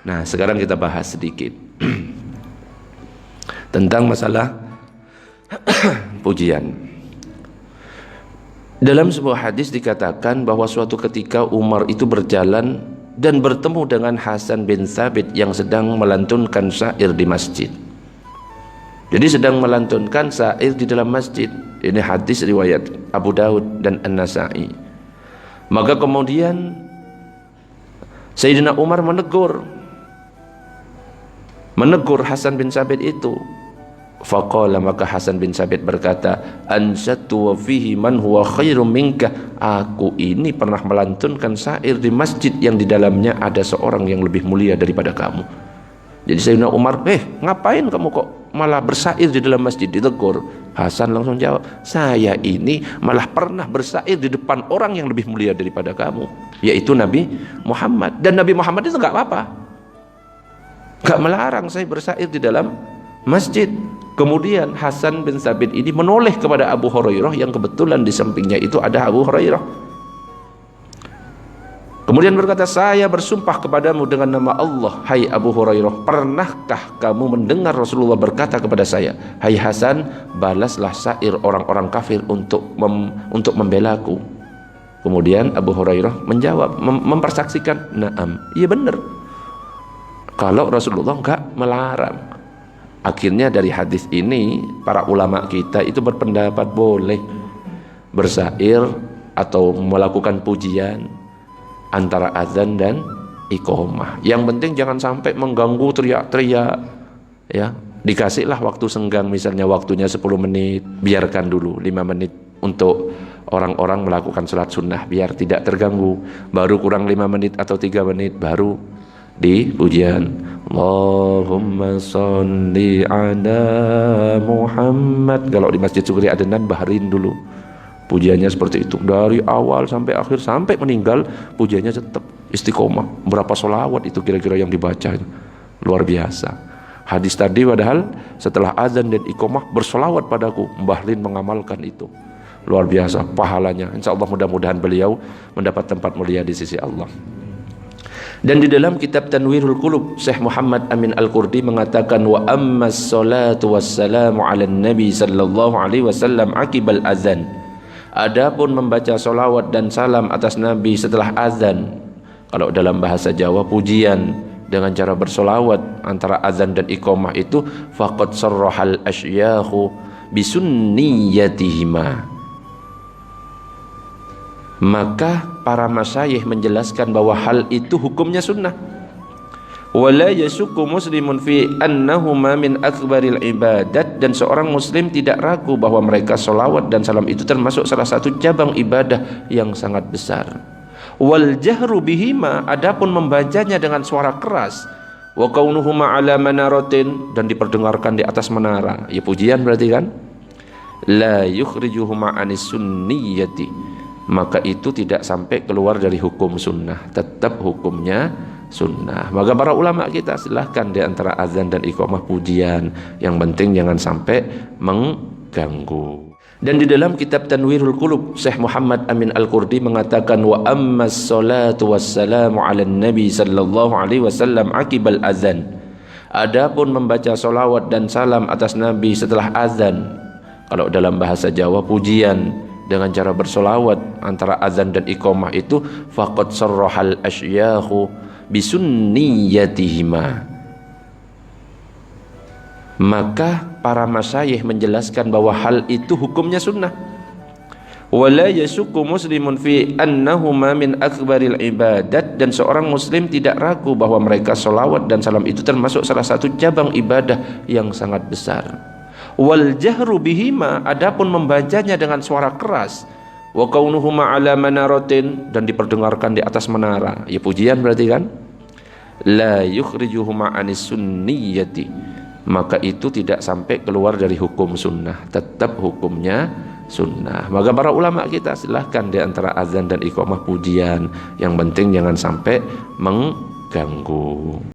Nah, sekarang kita bahas sedikit tentang masalah pujian. Dalam sebuah hadis dikatakan bahwa suatu ketika Umar itu berjalan dan bertemu dengan Hasan bin Thabit yang sedang melantunkan syair di masjid. Jadi sedang melantunkan syair di dalam masjid. Ini hadis riwayat Abu Daud dan An-Nasa'i. Maka kemudian Sayyidina Umar menegur Hasan bin Thabit itu. Faqala, maka Hasan bin Thabit berkata, ansatu wa fihi man huwa khairum minka. Aku ini pernah melantunkan syair di masjid yang di dalamnya ada seorang yang lebih mulia daripada kamu. Jadi Sayyidina Umar, ngapain kamu kok malah bersair di dalam masjid? Ditegur. Hasan langsung jawab, saya ini malah pernah bersair di depan orang yang lebih mulia daripada kamu, yaitu Nabi Muhammad. Dan Nabi Muhammad itu enggak apa-apa, enggak melarang saya bersair di dalam masjid. Kemudian Hasan bin Thabit ini menoleh kepada Abu Hurairah yang kebetulan di sampingnya itu ada Abu Hurairah. Kemudian berkata, saya bersumpah kepadamu dengan nama Allah, hai Abu Hurairah, pernahkah kamu mendengar Rasulullah berkata kepada saya, hai Hasan, balaslah syair orang-orang kafir untuk membelaku. Kemudian Abu Hurairah menjawab, mempersaksikan, naam, iya benar, kalau Rasulullah enggak melarang. Akhirnya dari hadis ini para ulama kita itu berpendapat boleh bersair atau melakukan pujian antara azan dan iqamah. Yang penting jangan sampai mengganggu, teriak-teriak, ya. Dikasihlah waktu senggang, misalnya waktunya 10 menit, biarkan dulu 5 menit untuk orang-orang melakukan salat sunnah biar tidak terganggu. Baru kurang 5 menit atau 3 menit baru di pujian. Allahumma sholli ala Muhammad. Kalau di Masjid Sukri Adenan baharin dulu pujiannya seperti itu, dari awal sampai akhir, sampai meninggal pujiannya tetap istiqomah. Berapa sholawat itu kira-kira yang dibaca, luar biasa. Hadis tadi padahal setelah azan dan iqamah bersolawat padaku, Mbah Lin mengamalkan itu, luar biasa pahalanya. Insya Allah mudah-mudahan beliau mendapat tempat mulia di sisi Allah. Dan di dalam kitab Tanwirul Qulub, Syekh Muhammad Amin Al-Qurdi mengatakan, wa ammas salatu wassalamu ala nabi sallallahu alaihi wasallam akibal azan. Adapun membaca solawat dan salam atas Nabi setelah azan, kalau dalam bahasa Jawa pujian dengan cara bersolawat antara azan dan iqamah itu, faqad sarrahal asyyahu bisunniyatihima. Maka para masyayikh menjelaskan bahwa hal itu hukumnya sunnah. Wala yasukku muslimun fi annahuma min akbaril ibadat, dan seorang muslim tidak ragu bahwa mereka solawat dan salam itu termasuk salah satu cabang ibadah yang sangat besar. Wal jahru bihima, adapun membacanya dengan suara keras, wa kaunuhuma ala manaratin, dan diperdengarkan di atas menara, ya pujian berarti kan, la yukhrijuhuma anis sunniyati, maka itu tidak sampai keluar dari hukum sunnah, tetap hukumnya sunnah. Maka para ulama kita silahkan di antara azan dan iqamah pujian, yang penting jangan sampai mengganggu. Dan di dalam kitab Tanwirul Qulub, Syekh Muhammad Amin Al-Qurdi mengatakan, wa ammas salatu wassalamu ala nabi sallallahu alaihi wasallam akibal azan. Adapun membaca solawat dan salam atas Nabi setelah azan, kalau dalam bahasa Jawa pujian dengan cara bersolawat antara azan dan iqamah itu, faqad sarrahal asyyahu bisunniyatihima. Maka para masyayikh menjelaskan bahwa hal itu hukumnya sunnah. Wala yasukku muslimun fi annahuma min akbaril ibadat, dan seorang muslim tidak ragu bahwa mereka solawat dan salam itu termasuk salah satu cabang ibadah yang sangat besar. Wal jahru bihima, adapun membacanya dengan suara keras, wa kaunuhuma ala manaratin, dan diperdengarkan di atas menara, ya pujian berarti kan, la yukhrijuhuma anis sunniyati, maka itu tidak sampai keluar dari hukum sunnah, tetap hukumnya sunnah. Maka para ulama kita silahkan di antara azan dan iqamah pujian, yang penting jangan sampai mengganggu.